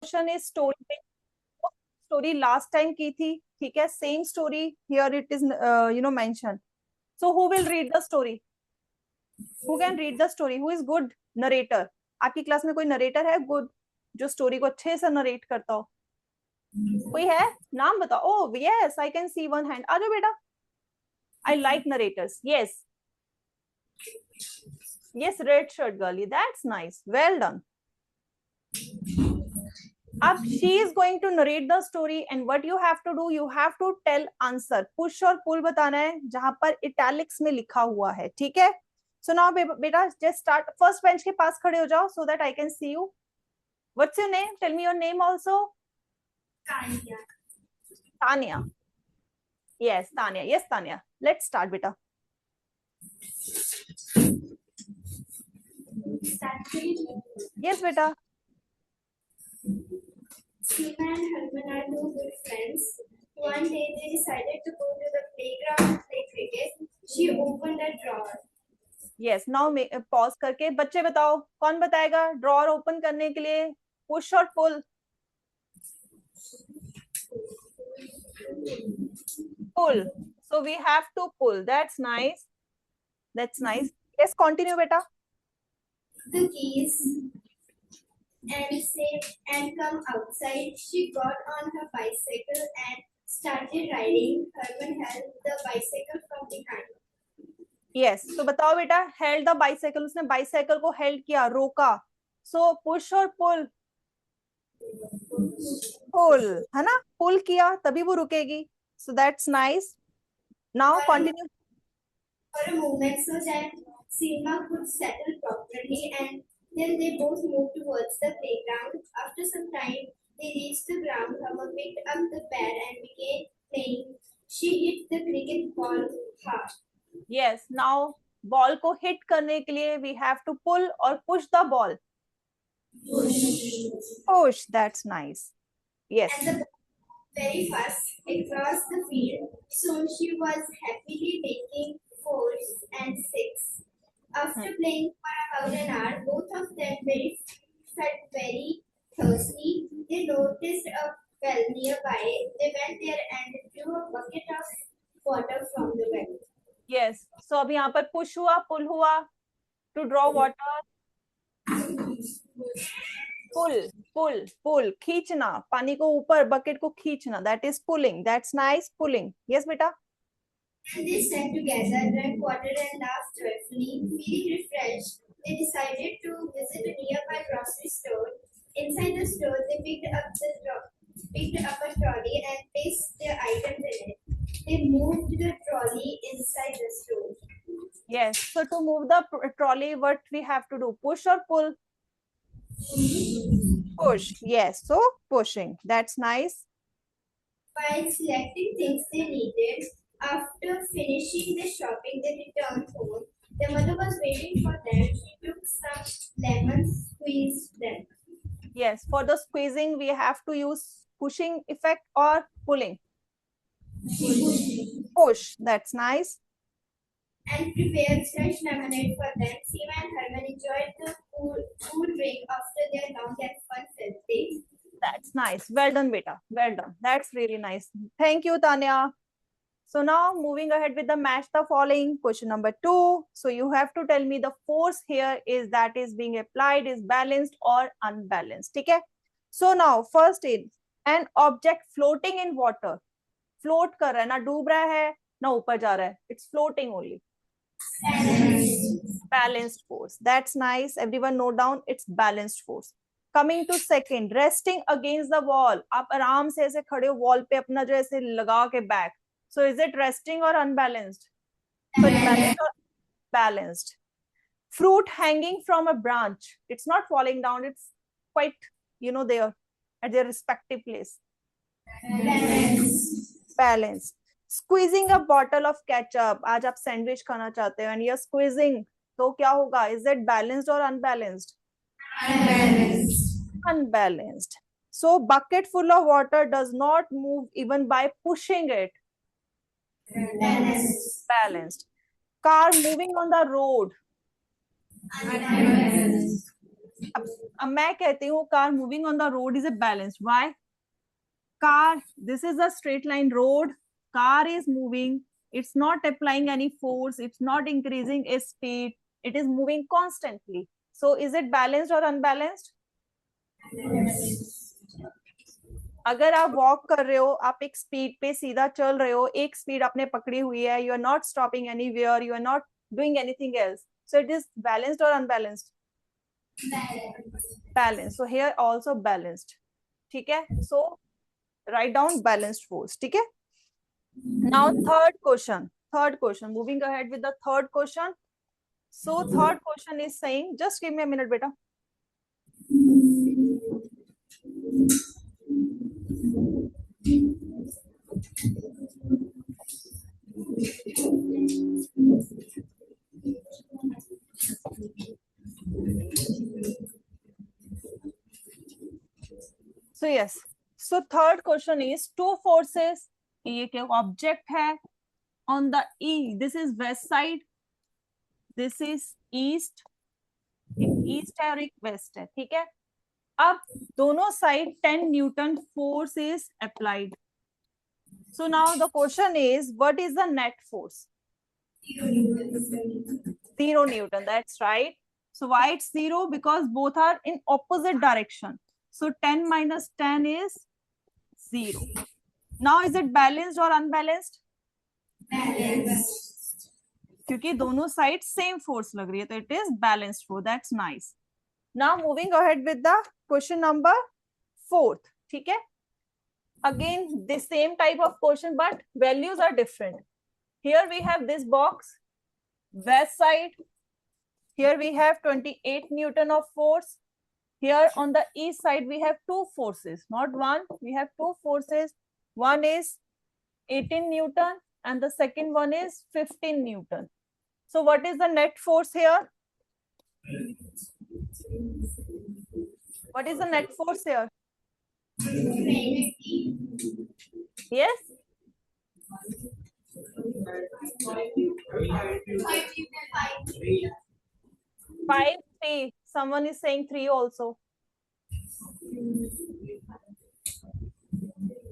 Question is story, story last time की थी, ठीक है, same story here it is mention. So who will read the story? Who can read the story? Who is good narrator? आपकी class में कोई narrator है good, जो story को अच्छे से नरेट करता हो? कोई है? नाम बताओ. Oh yes, I can see one hand. आ जाओ बेटा. I like narrators. Yes yes, red shirt girlie, that's nice, well done. अब she is going to narrate the story and what you have to do, you have to tell answer. push और pull बताना है जहां पर italics में लिखा हुआ है, ठीक है? so now बेटा just start. first bench के पास खड़े हो जाओ so that I can see you. what's your name? tell me your name also. Tanya. Tanya. yes Tanya. yes Tanya, let's start beta. yes beta. Seema and Harman are two good friends. One day they decided to go to the playground and play cricket. She opened a drawer. yes, now pause करके बच्चे बताओ, कौन बताएगा drawer open करने के लिए? Push और पुल? pull. so we have to pull. that's nice, that's nice. yes, continue beta. The keys and said and come outside. She got on her bicycle and started riding. Herman held the bicycle from behind. yes, so बताओ बेटा, held the bicycle, उसने bicycle को held किया, रोका. so push और pull? pull है ना, pull किया तभी वो रुकेगी. so that's nice. now continue. For a moment so that Seema could settle properly, and then they both moved towards the playground. After some time, they reached the ground. Herman picked up the bat and began playing. She hit the cricket ball hard. yes, now ball को hit करने के लिए we have to pull और push the ball. push, that's nice. yes, And the very fast across the field. Soon she was happily making 4s and 6. After playing for about an hour, both of them felt very thirsty. They noticed a well nearby. They went there and drew a bucket of water from the well. yes, so अभी यहाँ पर push हुआ, pull हुआ. to draw water, pull, pull, pull, खींचना, पानी को ऊपर, bucket को खींचना, that is pulling. that's nice, pulling. yes बेटा. And they sat together, drank water and laughed joyfully. Feeling refreshed, they decided to visit a nearby grocery store. Inside the store, they picked up a trolley and placed their items in it. They moved the trolley inside the store. yes, so to move the trolley, what we have to do? push or pull? push. yes, so pushing. that's nice. While selecting things they needed, after finishing the shopping, they returned home. Their mother was waiting for them. She took some lemons, squeezed them. yes, for the squeezing we have to use pushing effect or pulling? push. that's nice. And prepared fresh lemonade for them. Seema and Herman enjoyed the cool drink after their long and fun-filled days. that's nice, well done beta, well done. that's really nice. thank you Tanya. So now moving ahead with the match the following. Question number 2. So you have to tell me the force here is that is being applied is balanced or unbalanced. Okay. So now first is an object floating in water. Float कर रहा है, ना डूब रहा है ना ऊपर जा रहा है. It's floating only. Balanced force. That's nice. Everyone note down. It's balanced force. Coming to second, resting against the wall. आप आराम से ऐसे खड़े हो wall पे अपना जो ऐसे लगा के back. So is it resting or unbalanced? So it's balanced or balanced. Fruit hanging from a branch. It's not falling down. It's quite, there at their respective place. Balanced. Squeezing a bottle of ketchup. आज आप sandwich खाना चाहते हो and you're squeezing. तो क्या होगा? Is it balanced or unbalanced? Unbalanced. So bucket full of water does not move even by pushing it. Balanced. Car moving on the road. अब मैं कहती हूँ car moving on the road is a balanced. Why? car, this is a straight line road, car is moving, it's not applying any force, it's not increasing its speed, it is moving constantly. So is it balanced or unbalanced? अगर आप walk कर रहे हो, आप एक speed पे सीधा चल रहे हो, एक स्पीड आपने पकड़ी हुई है, you are not stopping anywhere, you are not doing anything else, so it is balanced or unbalanced? Balanced. So here also balanced. ठीक है, so write down balanced force. ठीक है. Now third question, moving ahead with the third question. So third question is saying, just give me a minute beta. So yes, so third question is two forces, ये क्या object है on the E, this is west side, this is east, एक east है और एक west है. ठीक है, अब दोनों side 10 Newton force is applied. So now the question is, what is the net force? 0 Newton, that's right. So why it's 0? Because both are in opposite direction. So 10 minus 10 is 0. Now is it balanced or unbalanced? Balanced. क्योंकि दोनों side same force लग रही है, तो it is balanced force. That's nice. Now moving ahead with the question number 4. ठीक है, again the same type of question but values are different. Here we have this box, west side, here we have 28 Newton of force, here on the east side we have two forces, not one, we have two forces. One is 18 Newton and the second one is 15 Newton. So what is the net force here? What is the net force here? Yes? 5, 3. Someone is saying 3 also.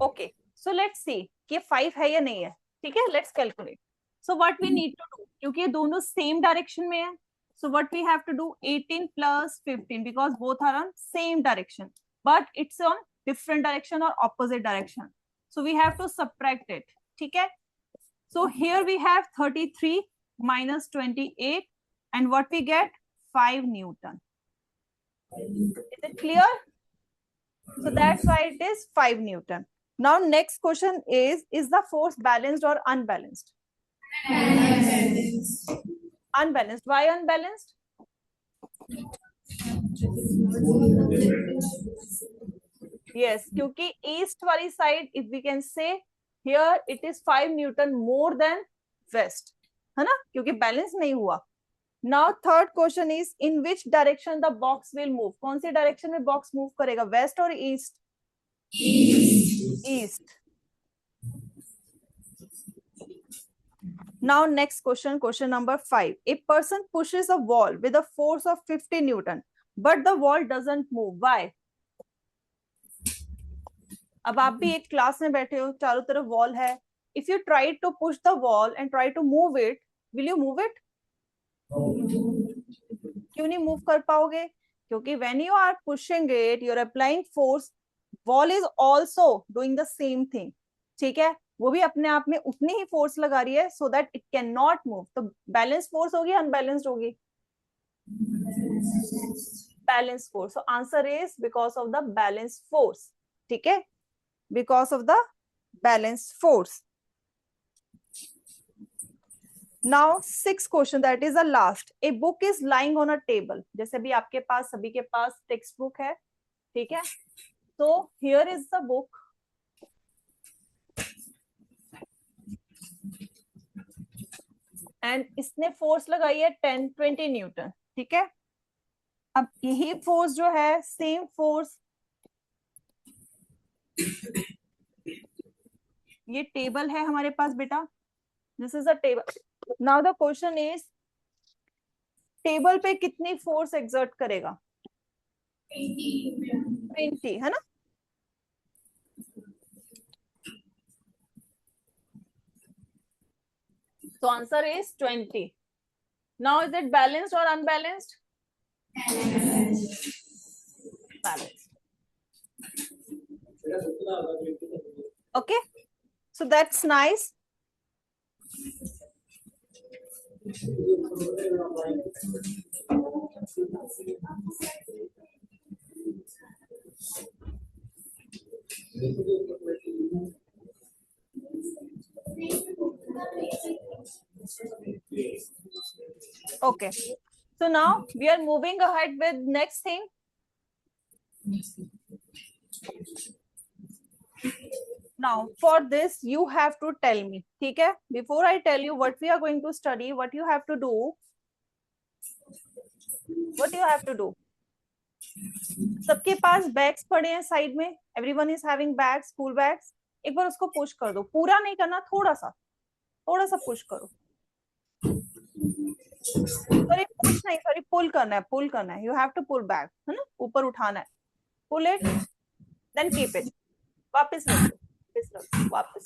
Okay, so let's see कि 5 है या नहीं है. ठीक है, let's calculate. So what we need to do, क्योंकि ये दोनों same direction में है, so what we have to do, 18 plus 15, because both are on same direction, but it's on different direction or opposite direction. So we have to subtract it. ठीक है, so here we have 33 minus 28, and what we get, 5 Newton. Is it clear? So that's why it is 5 Newton. Now next question is the force balanced or unbalanced? Unbalanced. Unbalanced. Why unbalanced? Yes, क्योंकि east वाली side, if we can say here it is 5 Newton more than west, है ना, क्योंकि balance नहीं हुआ. Now third question is, in which direction the box will move? कौन सी direction में box move करेगा, west or east? East. Now next question, question number 5. A person pushes a wall with a force of 50 Newton, but the wall doesn't move. Why? अब आप भी एक class में बैठे हो, चारों तरफ वॉल है. If you try to push the wall and try to move it, will you move it? क्यों नहीं मूव कर पाओगे? क्योंकि when you are pushing it, you are applying force. Wall is also doing the same thing. ठीक है, वो भी अपने आप में उतनी ही फोर्स लगा रही है, so that it cannot move. तो बैलेंस फोर्स होगी, अनबैलेंस्ड होगी? Balance force. So answer is because of the balance force. ठीक है, because of the balance force. Now sixth question, that is the last. A book is lying on a table. जैसे भी आपके पास, सभी के पास text book है. ठीक है, so here is the book. And इसने फोर्स लगाई है 10-20 न्यूटन. ठीक है, अब यही फोर्स जो है, सेम फोर्स, ये टेबल है हमारे पास बेटा, this is a table. Now the question is, table पे कितनी फोर्स एक्सर्ट करेगा? 20 है ना? So answer is 20. Now is it balanced or unbalanced? Balanced. Okay, so that's nice. Okay, so now we are moving ahead with next thing. Now for this you have to tell me, ठीक है? Before I tell you what we are going to study, what you have to do, सबके पास bags पड़े हैं side में, everyone is having bags, school bags. एक बार उसको push कर दो, पूरा नहीं करना, थोड़ा सा पुश करो. सॉरी पुश नहीं, सॉरी पुल करना है, you have to pull back, है ना? ऊपर उठाना है, pull it, then keep it, वापस रख दो, वापस.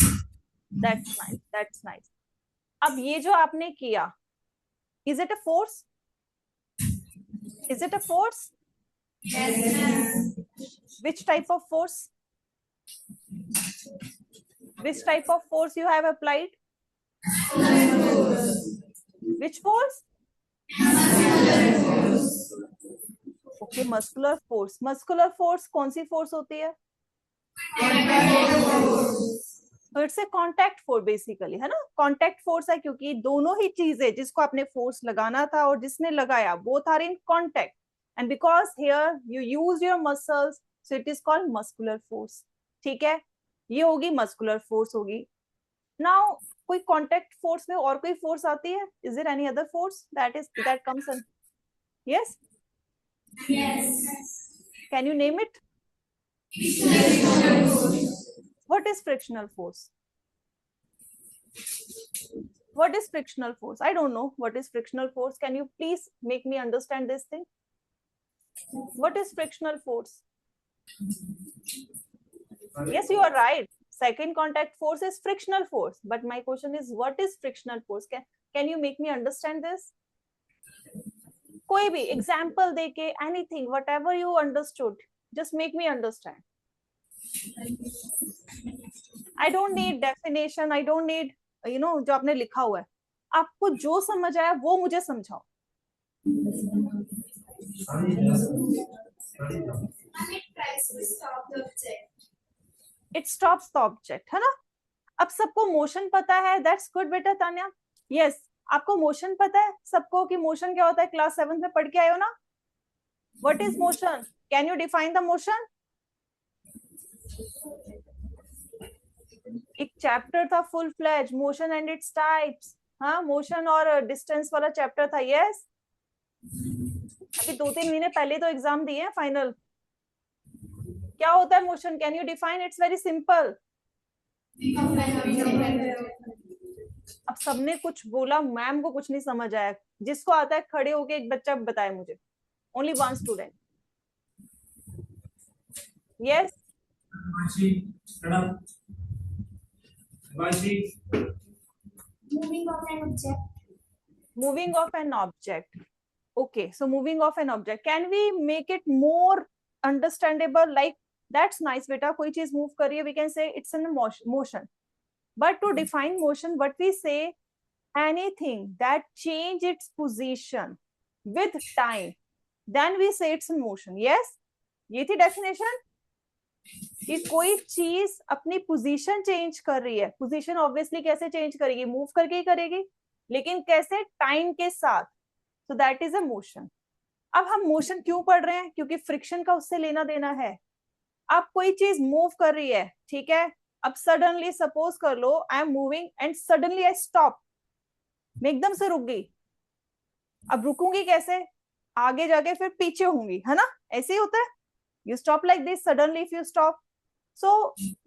That's nice. अब ये जो आपने किया, is it a force? Yes. Which type of force? Which type of force you have applied? Which force? Okay, muscular force. Muscular force कौन सी force होती है? तो it's a contact force basically, है ना? कॉन्टैक्ट फोर्स है क्योंकि दोनों ही चीजें जिसको आपने फोर्स लगाना था और जिसने लगाया, both are in contact, and because here you use your muscles, so it is called muscular force. ठीक है, ये होगी मस्कुलर फोर्स होगी. नाउ कोई कॉन्टैक्ट फोर्स में और कोई फोर्स आती है? Is there any other force that comes in? Yes, can you name it? What is frictional force? What is frictional force? I don't know what is frictional force. Can you please make me understand this thing? What is frictional force? Yes, you are right. Second contact force is frictional force. But my question is, what is frictional force? Can you make me understand this? कोई भी example देके, anything, whatever you understood, just make me understand. I don't need definition, I don't need, जो आपने लिखा हुआ है, आपको जो समझ आया वो मुझे समझाओ. It stops the object, है ना? अब सबको मोशन पता है, that's good बेटा तान्या. Yes, आपको मोशन पता है सबको कि मोशन क्या होता है? क्लास 7 में पढ़ के आए हो ना? What is motion? Can you define the motion? एक चैप्टर था full fledge, motion and its types. हाँ, मोशन और डिस्टेंस वाला चैप्टर था. यस, अभी 2-3 महीने पहले तो एग्जाम दिए हैं फाइनल. क्या होता है motion? Can you define? It's very simple. अब सबने कुछ बोला, मैम को कुछ नहीं समझ आया. जिसको आता है खड़े होके एक बच्चा बताए मुझे. Only one student. Yes, Moving of an object. Moving of an object. Okay, so moving of an object. Can we make it more understandable? Like, that's nice, beta. कोई चीज move कर रही है, we can say it's in motion. But to define motion, what we say, anything that change its position with time, then we say it's in motion. Yes, ये थी definition. कि कोई चीज अपनी पोजीशन चेंज कर रही है. पोजीशन ऑब्वियसली कैसे चेंज करेगी? मूव करके ही करेगी, लेकिन कैसे? टाइम के साथ. So that is a motion. अब हम मोशन क्यों पढ़ रहे हैं? क्योंकि फ्रिक्शन का उससे लेना देना है. अब कोई चीज मूव कर रही है, ठीक है? अब सडनली सपोज कर लो I am moving and suddenly I stop. मैं एकदम से रुक गई. अब रुकूंगी कैसे? आगे जाके फिर पीछे होंगी, है ना? ऐसे ही होता है. You stop like this suddenly if you stop. So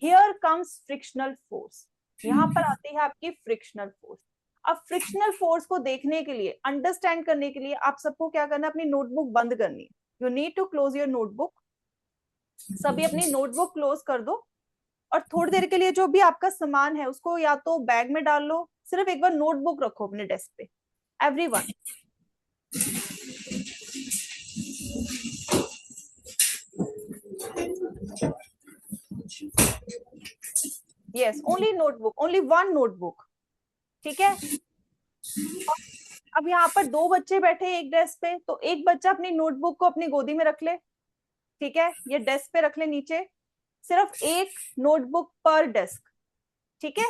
here comes frictional force. यहाँ पर आती है आपकी frictional force. अब frictional force को देखने के लिए, अंडरस्टैंड करने के लिए आप सबको क्या करना है? अपनी नोटबुक बंद करनी है. You need to close your notebook. सभी अपनी नोटबुक क्लोज कर दो और थोड़ी देर के लिए जो भी आपका सामान है उसको या तो बैग में डाल लो, सिर्फ एक बार नोटबुक रखो अपने डेस्क पे. Everyone. Yes, only notebook, only one notebook. ठीक है. अब यहाँ पर दो बच्चे बैठे एक डेस्क पे, तो एक बच्चा अपनी नोटबुक को अपनी गोदी में रख ले. ठीक है, ये डेस्क पे रख ले नीचे. सिर्फ एक नोटबुक पर डेस्क. ठीक है.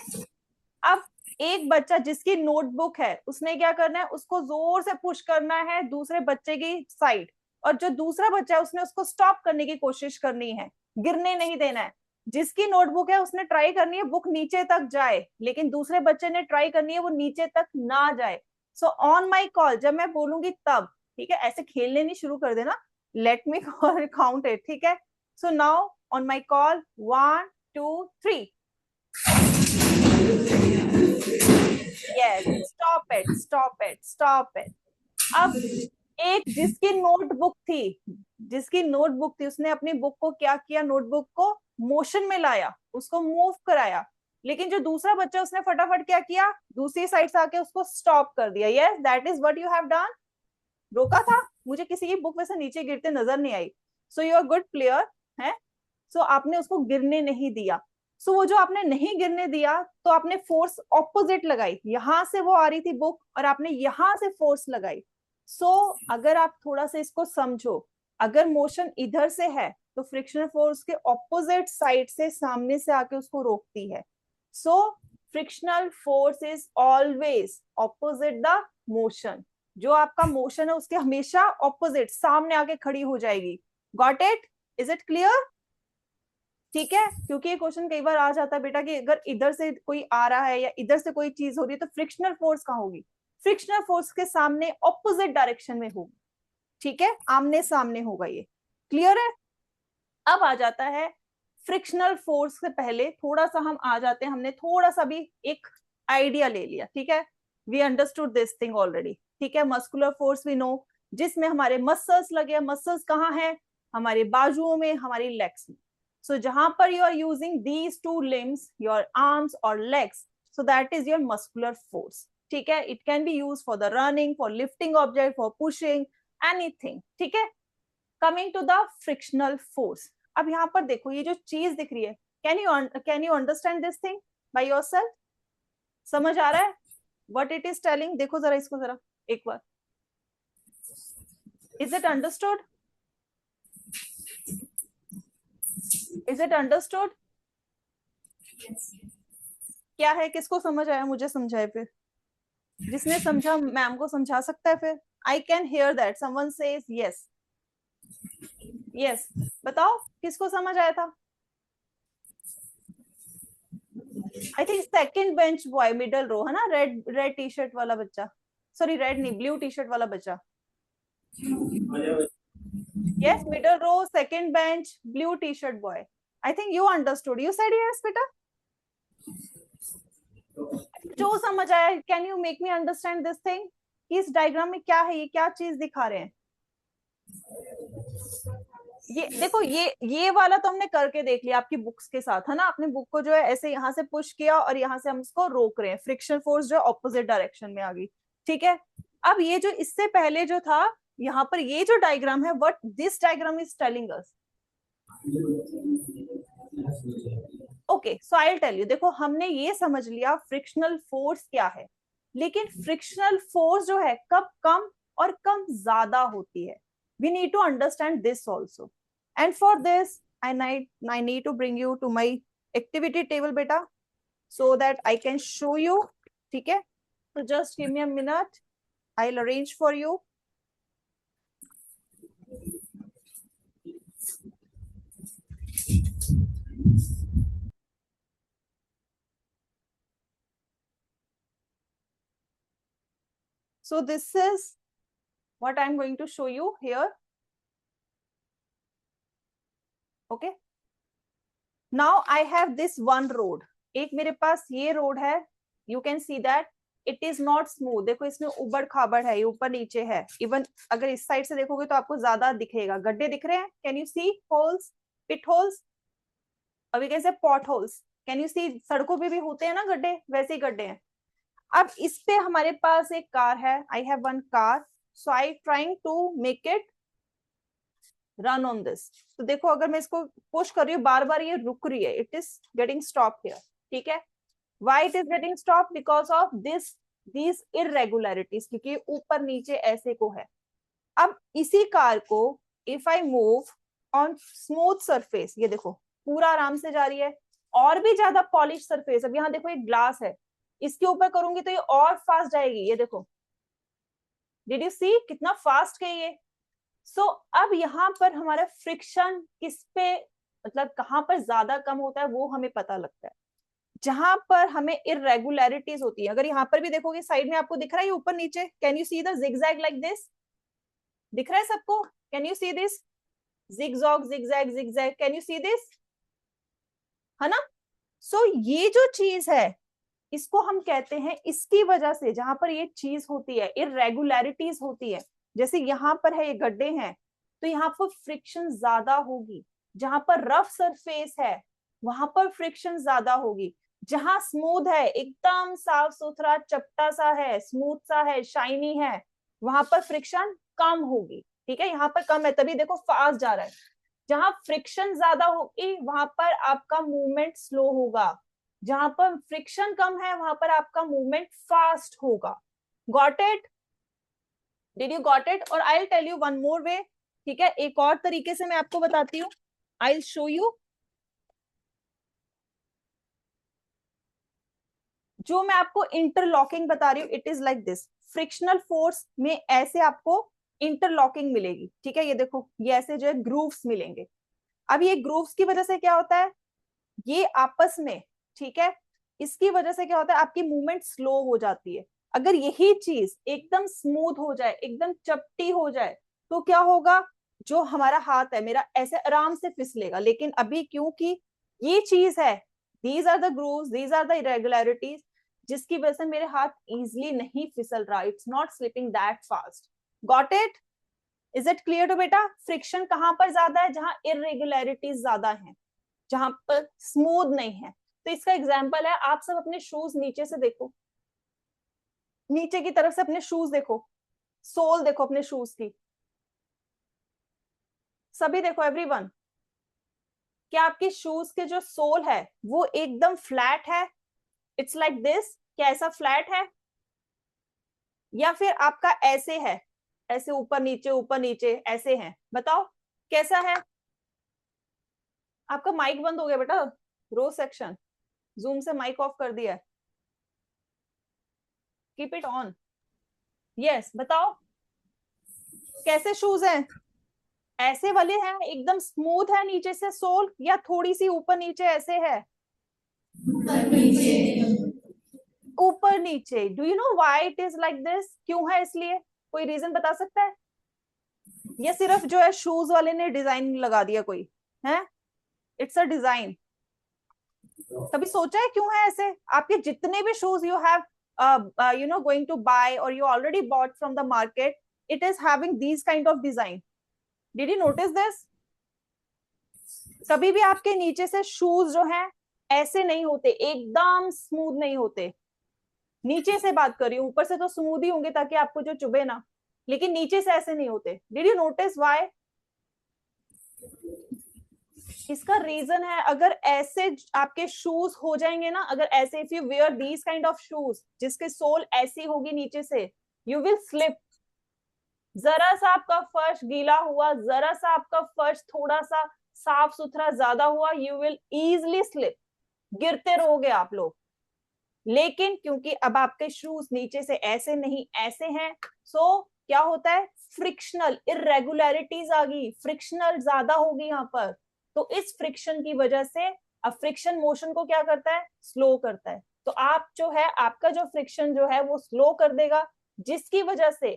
अब एक बच्चा जिसकी नोटबुक है उसने क्या करना है, उसको जोर से पुश करना है दूसरे बच्चे की साइड, और जो दूसरा बच्चा है उसने उसको स्टॉप करने की कोशिश करनी है, गिरने नहीं देना है. जिसकी नोटबुक है उसने ट्राई करनी है बुक नीचे तक जाए, लेकिन दूसरे बच्चे ने ट्राई करनी है वो नीचे तक ना जाए. सो ऑन माई कॉल, जब मैं बोलूंगी तब. ठीक है, ऐसे खेलने नहीं शुरू कर देना. Let me count it. ठीक है. So now on my call, 1 2 3. Yes, stop it, stop it, stop it. अब एक जिसकी नोटबुक थी उसने अपनी बुक को क्या किया, नोटबुक को मोशन में लाया, उसको मूव कराया. लेकिन जो दूसरा बच्चा उसने फटाफट क्या किया, दूसरी साइड से आके उसको स्टॉप कर दिया. Yes, that is what you have done. रोका था. मुझे किसी की बुक वैसे नीचे गिरते नजर नहीं आई. So you are good player है. सो आपने उसको गिरने नहीं दिया. सो वो जो आपने नहीं गिरने दिया, तो आपने फोर्स ऑपोजिट लगाई. यहां से वो आ रही थी बुक और आपने यहां से फोर्स लगाई. सो अगर आप थोड़ा सा इसको समझो, अगर मोशन इधर से है तो फ्रिक्शनल फोर्स के ऑपोजिट साइड से सामने से आके उसको रोकती है. सो frictional force is always opposite the motion. जो आपका मोशन है उसके हमेशा ऑपोजिट सामने आके खड़ी हो जाएगी. Got it? Is it clear? ठीक है. क्योंकि ये क्वेश्चन कई बार आ जाता है बेटा कि अगर इधर से कोई आ रहा है या इधर से कोई चीज हो रही है तो फ्रिक्शनल फोर्स कहाँ होगी? फ्रिक्शनल फोर्स के सामने ऑपोजिट डायरेक्शन में होगी. ठीक है, आमने सामने होगा. ये क्लियर है? अब आ जाता है फ्रिक्शनल फोर्स से पहले थोड़ा सा हम आ जाते हैं, हमने थोड़ा सा भी एक आइडिया ले लिया. ठीक है, we understood this thing already. ठीक है, मस्कुलर फोर्स वी नो, जिसमें हमारे मसल्स लगे. मसल्स कहाँ है? हमारे बाजुओं में, हमारी लेग्स में. So जहां पर you are using these two limbs, your arms or legs, so that is your muscular force. ठीक है, it can be used for the running, for lifting object, for pushing, anything. ठीक है. Coming to the frictional force. अब यहाँ पर देखो ये जो चीज दिख रही है, can you understand this thing by yourself? समझ आ रहा है what it is telling? देखो जरा इसको जरा एक बार. Is it understood? Is it understood? क्या है, किसको समझ आया? मुझे समझाए फिर. जिसने समझा मैम को समझा सकता है फिर. I can hear that someone says yes. Yes, बताओ किसको समझ आया था? I think second bench boy, middle row है ना, रेड टी शर्ट वाला बच्चा. सॉरी रेड नहीं, ब्लू टी शर्ट वाला बच्चा. Yes, middle row, second bench, blue t-shirt boy. I think you understood. You said yes, beta. जो समझ आया, can you make me understand this thing? इस diagram में क्या है, ये क्या चीज दिखा रहे हैं? ये देखो, ये वाला तो हमने करके देख लिया आपकी बुक्स के साथ है ना. आपने बुक को जो है ऐसे यहाँ से पुश किया और यहाँ से हम इसको रोक रहे हैं. फ्रिक्शन फोर्स जो है ऑपोजिट डायरेक्शन में आ गई. ठीक है. अब ये जो इससे पहले जो था यहाँ पर, ये जो डायग्राम है, what this diagram is telling us. Okay, so I will tell you. देखो हमने ये समझ लिया फ्रिक्शनल फोर्स क्या है, लेकिन फ्रिक्शनल फोर्स जो है कब कम और कब ज्यादा होती है. we need to understand this also, and for this I need to bring you to my activity table beta, so that I can show you. ठीक है, so just give me a minute, I'll arrange for you. So this is what I'm going to show you here. Okay, now I have this one road. एक मेरे पास ये road है. You can see that it is not smooth. देखो इसमें उबड़ खाबड़ है, ये ऊपर नीचे है। इवन अगर इस साइड से देखोगे तो आपको ज्यादा दिखेगा, गड्ढे दिख रहे हैं, can you see holes, pit holes, अभी कैसे pot holes, can you see, सड़कों पे भी होते हैं ना गड्ढे, वैसे ही गड्ढे हैं। अब इस पे हमारे पास एक कार है, I have one car, so I trying to make it run on this. तो देखो अगर मैं इसको पुश कर रही हूँ, बार बार ये रुक रही है, it is getting stop here, ठीक है। Why it is getting stop? Because of these irregularities, क्योंकि ऊपर नीचे ऐसे को है। अब इसी कार को if I move on smooth surface, ये देखो पूरा आराम से जा रही है, और भी ज्यादा पॉलिश सरफेस, अब यहाँ देखो एक ग्लास है, इसके ऊपर करूंगी तो ये और फास्ट जाएगी, ये देखो, डिड यू सी कितना फास्ट है ये। सो अब यहाँ पर हमारा फ्रिक्शन किस पे, मतलब कहाँ पर ज्यादा कम होता है वो हमें पता लगता है, जहां पर हमें इरेगुलरिटीज होती है। अगर यहाँ पर भी देखोगे साइड में आपको दिख रहा है ऊपर नीचे, can you see the zigzag like this, दिख रहा है सबको, can you see this zigzag zigzag zigzag, can you see this, है ना। सो ये जो चीज है इसको हम कहते हैं, इसकी वजह से जहां पर ये चीज होती है, इरेगुलरिटीज होती है, जैसे यहाँ पर है ये गड्ढे हैं, तो यहाँ पर फ्रिक्शन ज्यादा होगी। जहां पर रफ सरफेस है वहां पर फ्रिक्शन ज्यादा होगी। जहां स्मूथ है, एकदम साफ सुथरा चपटा सा है, स्मूथ सा है, शाइनी है, वहां पर फ्रिक्शन कम होगी, ठीक है। यहाँ पर कम है तभी देखो फास्ट जा रहा है। जहां फ्रिक्शन ज्यादा होगी वहां पर आपका मूवमेंट स्लो होगा, जहां पर फ्रिक्शन कम है वहां पर आपका मूवमेंट फास्ट होगा। Got it? Did you got it? और I will tell you one more way, ठीक है, एक और तरीके से मैं आपको बताती हूँ, आई विल शो यू। जो मैं आपको इंटरलॉकिंग बता रही हूँ, it is like this, frictional force में ऐसे आपको इंटरलॉकिंग मिलेगी, ठीक है। ये देखो ये ऐसे जो है ग्रूव्स मिलेंगे। अब ये ग्रूव्स की वजह से क्या होता है, ये आपस में, ठीक है, इसकी वजह से क्या होता है, आपकी मूवमेंट स्लो हो जाती है। अगर यही चीज एकदम स्मूथ हो जाए, एकदम चपटी हो जाए, तो क्या होगा, जो हमारा हाथ है मेरा ऐसे आराम से फिसलेगा। लेकिन अभी क्योंकि ये चीज है, these are the grooves, these are the irregularities, जिसकी वजह से मेरे हाथ इजिली नहीं फिसल रहा, it's not slipping that fast. Got it? Is it clear to बेटा? फ्रिक्शन कहां पर ज्यादा है, जहां इरेगुलरिटीज ज्यादा है, जहां पर स्मूथ नहीं है। तो इसका एग्जांपल है, आप सब अपने शूज नीचे से देखो, नीचे की तरफ से अपने शूज देखो, सोल देखो अपने शूज की, सभी देखो एवरीवन, क्या आपके शूज के जो सोल है वो एकदम फ्लैट है, इट्स लाइक दिस, क्या ऐसा फ्लैट है, या फिर आपका ऐसे है, ऐसे ऊपर नीचे ऐसे हैं, बताओ कैसा है। आपका माइक बंद हो गया बेटा, रो सेक्शन, जूम से माइक ऑफ कर दिया है, कीप इट ऑन। यस बताओ कैसे शूज हैं, ऐसे वाले हैं एकदम स्मूथ है नीचे से सोल, या थोड़ी सी ऊपर नीचे ऐसे है, ऊपर नीचे। Do you know why it is like this, क्यों है इसलिए, कोई रीजन बता सकता है, या सिर्फ जो है शूज वाले ने डिजाइन लगा दिया कोई है, इट्स अ डिजाइन। कभी सोचा है क्यों है ऐसे? आपके जितने भी shoes you have you know going to buy or you already bought from the market, it is having these kind of design. Did you notice this? कभी भी आपके नीचे से शूज जो हैं ऐसे नहीं होते, एकदम स्मूथ नहीं होते। नीचे से बात कर रही हूँ, ऊपर से तो स्मूथ ही होंगे ताकि आपको जो चुभे ना, लेकिन नीचे से ऐसे नहीं होते। Did you notice why? इसका रीजन है, अगर ऐसे आपके शूज हो जाएंगे ना, अगर ऐसे if you wear these kind of shoes जिसके सोल ऐसी होगी नीचे से, यू विल स्लिप। जरा सा आपका फर्श गीला हुआ, जरा सा आपका फर्श थोड़ा सा साफ सुथरा ज्यादा हुआ, यू विल इजिली स्लिप, गिरते रहोगे आप लोग। लेकिन क्योंकि अब आपके शूज नीचे से ऐसे नहीं ऐसे हैं, सो क्या होता है, फ्रिक्शनल इरेगुलरिटीज आ गई, फ्रिक्शनल ज्यादा होगी यहाँ पर। तो इस फ्रिक्शन की वजह से, अब फ्रिक्शन मोशन को क्या करता है, स्लो करता है। तो आप जो है, आपका जो फ्रिक्शन जो है वो स्लो कर देगा, जिसकी वजह से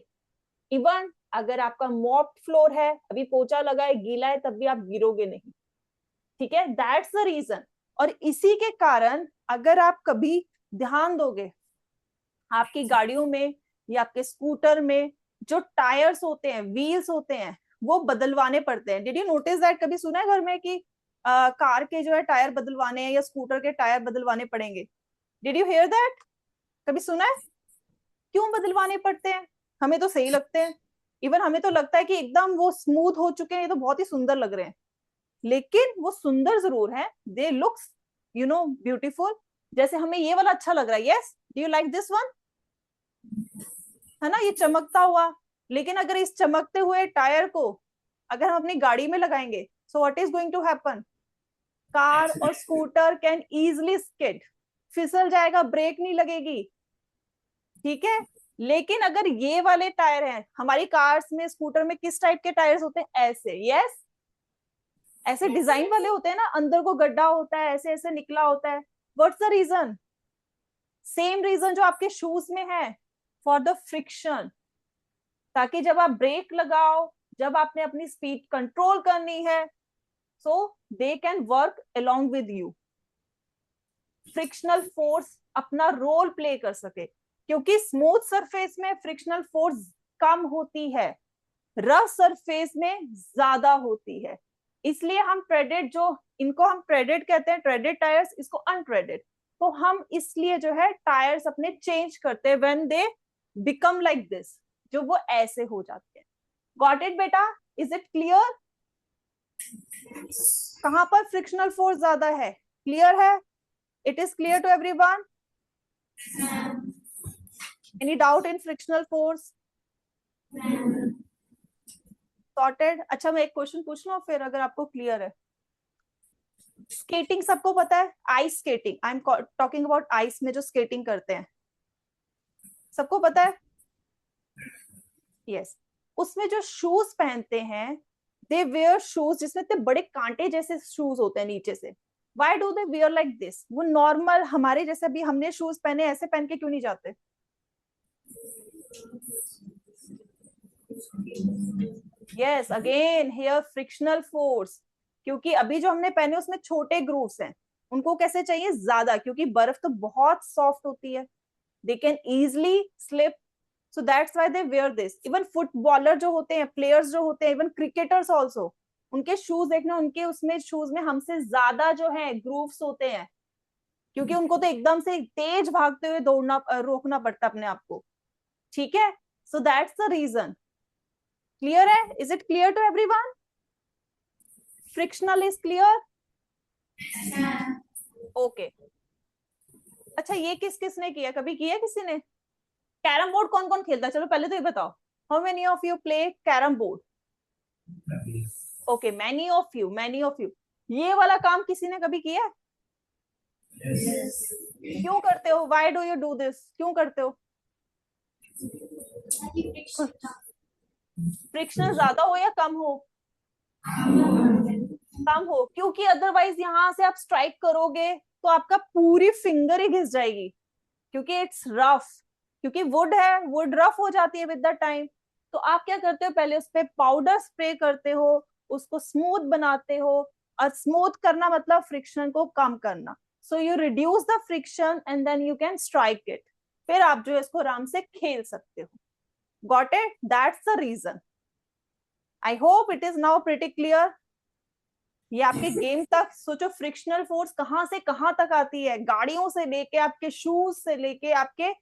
इवन अगर आपका मॉप्ड फ्लोर है, अभी पोछा लगा है, गीला है, तब भी आप गिरोगे नहीं, ठीक है। That's the reason. और इसी के कारण अगर आप कभी ध्यान दोगे, आपकी गाड़ियों में या आपके स्कूटर में जो टायर्स होते हैं, व्हील्स होते हैं, वो बदलवाने पड़ते हैं. Did you notice that? कभी सुना है घर में कि कार के जो है टायर बदलवाने हैं या स्कूटर के टायर बदलवाने पड़ेंगे? Did you here that? कभी सुना है? क्यों बदलवाने पड़ते हैं? हमें तो सही लगते हैं. इवन हमें तो लगता है कि एकदम वो स्मूथ हो चुके हैं, ये तो बहुत ही सुंदर लग रहे हैं. लेकिन वो सुंदर जरूर है, दे लुक्स ब्यूटीफुल. जैसे हमें ये वाला अच्छा लग रहा है. Yes, do you like this one? है ना, ये चमकता हुआ. लेकिन अगर इस चमकते हुए टायर को अगर हम अपनी गाड़ी में लगाएंगे, so what is going to happen? Car और स्कूटर कैन इजिली स्किड, फिसल जाएगा, ब्रेक नहीं लगेगी. ठीक है. लेकिन अगर ये वाले टायर हैं, हमारी कार्स में, स्कूटर में किस टाइप के टायर्स होते हैं? ऐसे. यस, ऐसे डिजाइन वाले होते हैं ना, अंदर को गड्ढा होता है, ऐसे ऐसे निकला होता है. What's the reason? Same reason जो आपके शूज में है, फॉर द फ्रिक्शन. ताकि जब आप ब्रेक लगाओ, जब आपने अपनी स्पीड कंट्रोल करनी है, so they can work along with you. Frictional force अपना रोल प्ले कर सके. क्योंकि स्मूथ सरफेस में फ्रिक्शनल फोर्स कम होती है, रफ सरफेस में ज्यादा होती है. इसलिए हम ट्रेडेड, जो इनको हम ट्रेडेड कहते हैं, ट्रेडेड टायर्स, इसको अनट्रेडेड. तो हम इसलिए जो है टायर्स अपने चेंज करते हैं when they become like this, जो वो ऐसे हो जाते हैं. गॉट इट बेटा? Is it clear? कहां पर फ्रिक्शनल फोर्स ज्यादा है? क्लियर है? It is clear to everyone? Any doubt in frictional force? Sorted. अच्छा, मैं एक क्वेश्चन पूछ लूं फिर, अगर आपको क्लियर है. स्केटिंग सबको पता है, ice skating. I am talking about ice में जो स्केटिंग करते हैं, सबको पता है? यस. उसमें जो शूज पहनते हैं, दे वेयर शूज जिसमें इतने बड़े कांटे जैसे शूज होते हैं नीचे से. Why do they wear like this? वो नॉर्मल हमारे जैसे भी हमने शूज पहने, ऐसे पहन के क्यों नहीं जाते? Yes, again here frictional force. क्योंकि अभी जो हमने पहने उसमें छोटे ग्रूव्स हैं, उनको कैसे चाहिए? ज्यादा, क्योंकि बर्फ तो बहुत सॉफ्ट होती है, they can easily slip. So that's why they wear this. Even footballer जो होते हैं, प्लेयर्स जो होते हैं, इवन क्रिकेटर्स ऑल्सो, उनके शूज देखना, उनके उसमें शूज में हमसे ज्यादा जो है ग्रूव्स होते हैं. क्योंकि उनको तो एकदम से तेज भागते हुए दौड़ना, रोकना पड़ता अपने आप को. ठीक है. So that's the reason. Clear है? Is it clear to everyone? Frictional is clear? Okay. अच्छा, ये किस किसने किया? कभी किया किसी ने? कैरम बोर्ड कौन कौन खेलता है? चलो पहले तो ये बताओ, how many of you play carrom board? Okay, many of you, many of you. ये वाला काम किसी ने कभी किया? Yes. क्यों करते हो? Why do you do this? क्यों करते हो? फ्रिक्शन ज्यादा हो या कम हो? कम हो. क्योंकि अदरवाइज यहां से आप स्ट्राइक करोगे तो आपका पूरी फिंगर ही घिस जाएगी. क्योंकि इट्स रफ, क्योंकि वुड है, वुड रफ हो जाती है विद द टाइम. तो आप क्या करते हो? पहले उस पर पाउडर स्प्रे करते हो, उसको स्मूथ बनाते हो. और स्मूथ करना मतलब फ्रिक्शन को कम करना. So you reduce the friction and then you can strike it. फिर आप जो है इसको आराम से खेल सकते हो. Got it? That's the reason. I hope it is now pretty clear. ये आपके गेम तक सोचो, फ्रिक्शनल फोर्स कहां से कहां तक आती है, गाड़ियों से लेके आपके शूज से लेके आपके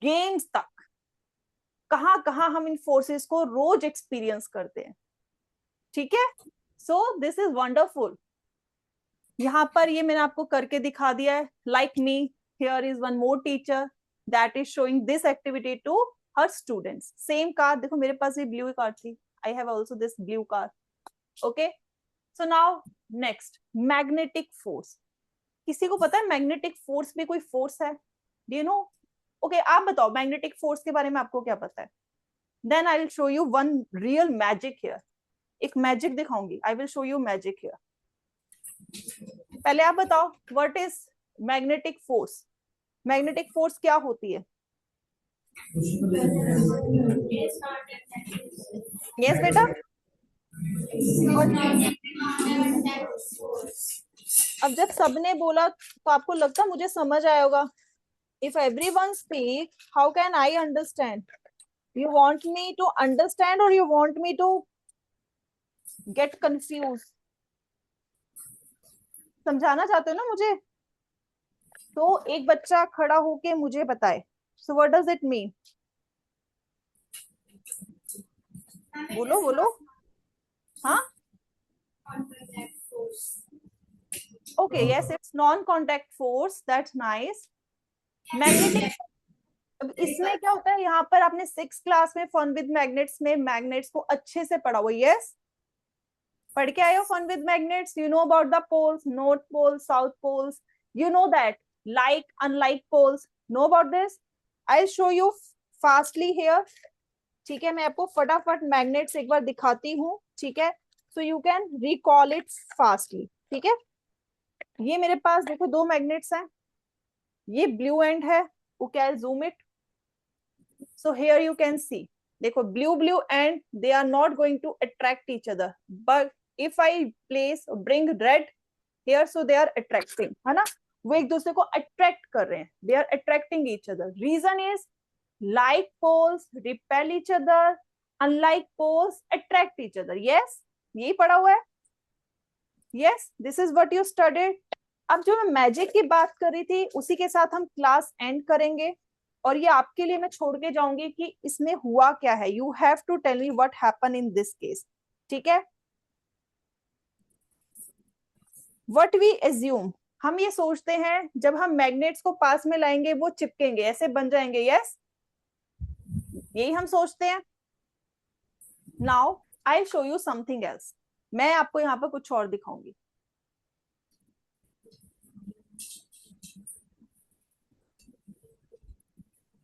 गेम्स तक, कहां कहां हम इन फोर्सेस को रोज एक्सपीरियंस करते हैं. ठीक है. So this is wonderful. यहाँ पर ये मैंने आपको करके दिखा दिया है. Like me, here is one more teacher that is showing this activity to her students. Same car, देखो मेरे पास भी ब्लू कार थी. I have also this blue car. Okay. So now next, magnetic force. किसी को पता है magnetic force भी कोई फोर्स है? Do you know? ओके, आप बताओ मैग्नेटिक फोर्स के बारे में आपको क्या पता है? Then I will show you one real magic here. एक मैजिक दिखाऊंगी. I will show you magic here. पहले आप बताओ, what is magnetic force? Magnetic force क्या होती है? यस बेटा. अब जब सबने बोला तो आपको लगता मुझे समझ आया होगा. if everyone speak, how can I understand? You want me to understand or you want me to get confused? समझाना चाहते हो ना मुझे? तो एक बच्चा खड़ा होके मुझे बताए. So what does it mean? बोलो बोलो. हाँ? Non-contact force. Okay, yes, it's non-contact force. That's nice. Magnetic. अब इसमें क्या होता है, यहाँ पर आपने 6th क्लास में फन विद मैग्नेट्स में मैग्नेट्स को अच्छे से पढ़ा हुआ. यस, पढ़ के आए हो fun with magnets. You know about the poles, north pole, south poles. You know that like unlike poles. Know about this. I show you fastly here. ठीक है, मैं आपको फटाफट मैग्नेट्स एक बार दिखाती हूँ. ठीक है, so you can recall it fastly. ठीक है, ये मेरे पास देखो 2 मैग्नेट्स हैं. ये ब्लू एंड है. Okay, I zoom it. So here you can see, देखो blue and they are not going to attract each other, but if I bring red here, so they are attracting, है ना. वो एक दूसरे को attract कर रहे हैं. They are attracting each other. Reason is like poles repel each other, unlike poles attract each other. Yes, यही पढ़ा हुआ है. Yes, this is what you studied. अब जो मैं मैजिक की बात कर रही थी उसी के साथ हम क्लास एंड करेंगे. और ये आपके लिए मैं छोड़ के जाऊंगी कि इसमें हुआ क्या है. You have to tell me what happen in this case. ठीक है, व्हाट वी एज्यूम, हम ये सोचते हैं जब हम मैग्नेट्स को पास में लाएंगे वो चिपकेंगे, ऐसे बन जाएंगे. यस, यही हम सोचते हैं. Now I show you something else. मैं आपको यहाँ पर कुछ और दिखाऊंगी.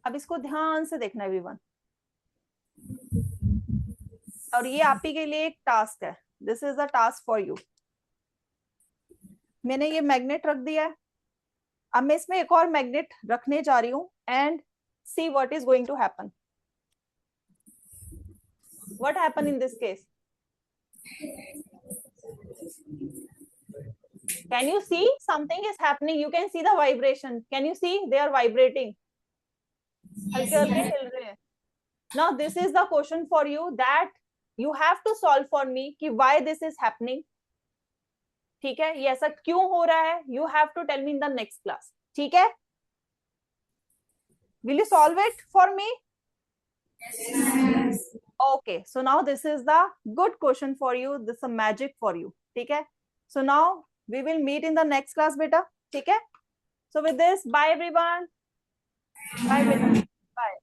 अब इसको ध्यान से देखना एवरीवन. और ये आप ही के लिए एक टास्क है. This is a task for you. मैंने ये मैग्नेट रख दिया है. अब मैं इसमें एक और मैग्नेट रखने जा रही हूं and see what is going to happen. What happen in this case? Can you see something is happening? You can see the vibration. Can you see they are vibrating? हल्के हल्के हिल रहे हैं. Now this is the question for you that you have to solve for me कि why this is happening. ठीक है, ये ऐसा क्यों हो रहा है? You have to tell me in the next class. ठीक है, will you solve it for me? Yes. Okay, so now this is the good question for you. This is a magic for you. ठीक है, so now we will meet in the next class beta. ठीक है, so with this, bye everyone. Bye beta. Bye.